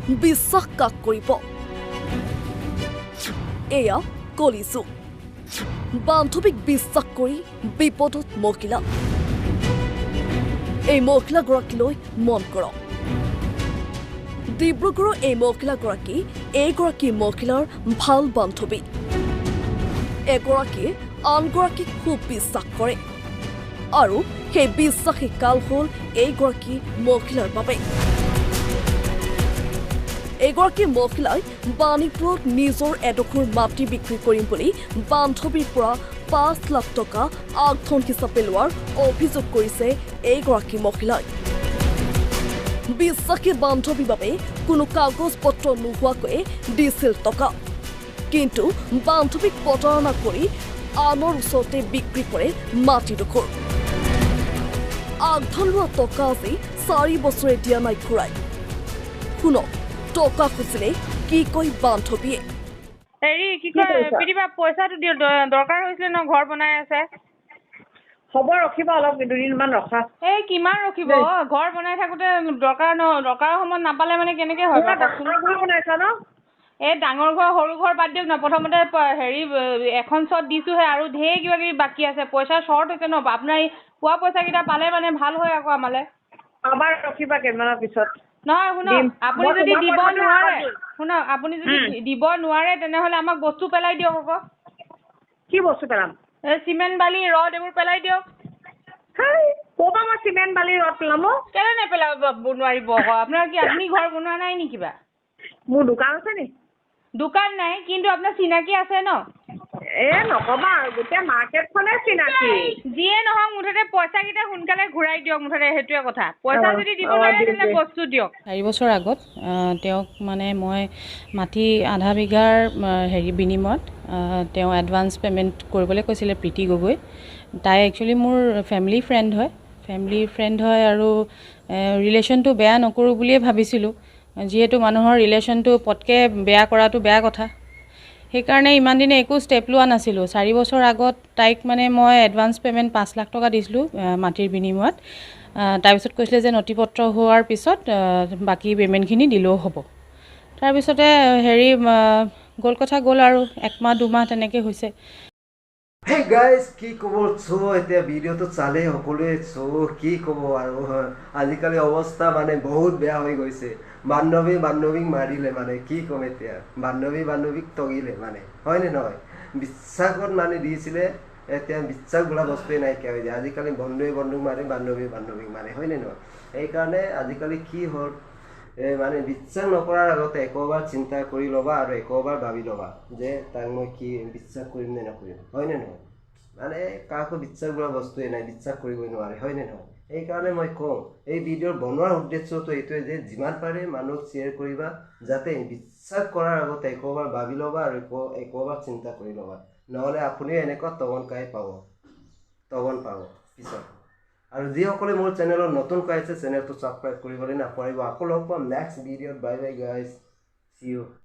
বিশ্বাস কাক কৰিব এয়া কলিযুগ বান্ধৱীক বিশ্বাস কৰি বিপদত মহিলা এই মহিলাগৰাকীলৈ মন কৰক ডিব্ৰুগড়ৰ এই মহিলাগৰাকী এইগৰাকী মহিলাৰ ভাল বান্ধৱী এগৰাকীয়ে আনগৰাকীক খুব বিশ্বাস কৰে আৰু সেই বিশ্বাসী কাল হ'ল এইগৰাকী মহিলাৰ বাবে এগৰাকী মহিলাই বাণীপুৰত নিজৰ এডোখৰ মাটি বিক্ৰী কৰিম বুলি বান্ধৱীৰ পৰা 5 লাখ টকা আগধন হিচাপে লোৱাৰ অভিযোগ কৰিছে এইগৰাকী মহিলাই বিশ্বাসী বান্ধৱীৰ বাবে কোনো কাগজ পত্ৰ নোহোৱাকৈ দিছিল টকা কিন্তু বান্ধৱীক প্ৰতাৰণা কৰি আনৰ ওচৰতে বিক্ৰী কৰে মাটিডোখৰ আগধন লোৱা টকা আজি 4 বছৰে দিয়া নাই ঘূৰাই শুনক টকা খুজিলে কি কয় বান্ধৱীয়ে হেৰি কি কয় পিটিবা পইচাটো দিও দৰকাৰ হৈছিলে ন ঘৰ বনাই আছে হ'ব ৰখিবা অলপ দুদিনমান ৰখা এই কিমান ৰখিব ঘৰ বনাই থাকোতে দৰকাৰ সময়ত নাপালে মানে কেনেকে হয় ঘৰ বনাইছা ন এই ডাঙৰ ঘৰ সৰু ঘৰ বাদ দিয়ক ন প্ৰথমতে হেৰি এখন চট দিছোহে আৰু ঢেৰ কিবা কিবি বাকী আছে পইচা শ্বৰ্ট হৈছে ন আপোনাৰ এই পোৱা পইচাকেইটা পালে মানে ভাল হয় আকৌ আমালে আবাৰ ৰখিবা কেইদিনমানৰ পিছত নহয় শুনক আপুনি যদি দিব নোৱাৰে শুনক আপুনি যদি দিব নোৱাৰে তেনেহ'লে আমাক বস্তু পেলাই দিয়ক আকৌ কি বস্তু পেলাম এই চিমেণ্ট বালি ৰড এইবোৰ পেলাই দিয়ক ক'বা মই চিমেণ্ট বালি ৰদ পেলাম কেলে নেপেলাব নোৱাৰিব আকৌ আপোনাৰ কি আপুনি ঘৰ বনোৱা নাই নি কিবা মোৰ দোকান আছে নি দোকান নাই কিন্তু আপোনাৰ চিনাকি আছে ন নকবা আৰু গোটেই মাৰ্কেটখনে চিনাকি যিয়ে নহওক মুঠতে পইচাকেইটা সোনকালে ঘূৰাই দিয়ক মুঠতে সেইটোৱে কথা পইচা যদি দিব নোৱাৰে তেন্তে বস্তু দিয়ক 4 বছৰ আগত তেওঁক মানে মই মাটি আধা বিঘাৰ হেৰি বিনিময়ত তেওঁ এডভান্স পে'মেণ্ট কৰিবলৈ কৈছিলে প্ৰীতি গগৈ তাই একচুৱেলি মোৰ ফেমিলি ফ্ৰেণ্ড হয় আৰু ৰিলেশ্যনটো বেয়া নকৰোঁ বুলিয়ে ভাবিছিলোঁ যিহেতু মানুহৰ ৰিলেশ্যনটো পটকৈ বেয়া কৰাটো বেয়া কথা সেইকাৰণে ইমান দিনে একো ষ্টেপ লোৱা নাছিলোঁ 4 বছৰ আগত তাইক মানে মই এডভান্স পে'মেণ্ট 5 লাখ টকা দিছিলোঁ মাটিৰ বিনিময়ত তাৰপিছত কৈছিলে যে নথিপত্ৰ হোৱাৰ পিছত বাকী পে'মেণ্টখিনি দিলেও হ'ব তাৰপিছতে হেৰি গ'ল কথা গ'ল আৰু 1 মাহ 2 মাহ তেনেকৈ হৈছে Hey guys, কি ক'ব এতিয়া ভিডিঅ'টো চালে সকলোৱে কি ক'ব আৰু আজিকালি অৱস্থা মানে বহুত বেয়া হৈ গৈছে বান্ধৱীক মাৰিলে মানে কি ক'ম এতিয়া বান্ধৱীক ঠগিলে মানে হয়নে নহয় বিশ্বাসত মানে দিছিলে এতিয়া বিশ্বাস বোলা বস্তুৱে নাইকিয়া হৈ যায় আজিকালি বন্ধুক মাৰে বান্ধৱীক মাৰে হয়নে নহয় সেইকাৰণে আজিকালি কি হ'ল মানে বিশ্বাস নকৰাৰ আগতে একবাৰ চিন্তা কৰি ল'বা আৰু একবাৰ ভাবি ল'বা যে তাক মই কি বিশ্বাস কৰিম নে নকৰিম হয়নে নহয় মানে কাকো বিশ্বাস বোলা বস্তুৱে নাই বিশ্বাস কৰিবই নোৱাৰে হয়নে নহয় সেইকাৰণে মই কওঁ এই ভিডিঅ'ৰ বনোৱাৰ উদ্দেশ্যটো এইটোৱে যে যিমান পাৰে মানুহক শ্বেয়াৰ কৰিবা যাতে বিশ্বাস কৰাৰ আগতে একবাৰ ভাবি ল'বা আৰু একবাৰ চিন্তা কৰি ল'বা নহ'লে আপুনিও এনেকুৱা ঠগন পাব পিছত আৰু যিসকলে মোৰ চেনেলত নতুনকৈ আছে চেনেলটো ছাবস্ক্ৰাইব কৰিবলৈ নাপাহৰিব আকৌ লগ পাম নেক্সট ভিডিঅ'ত bye bye guys see U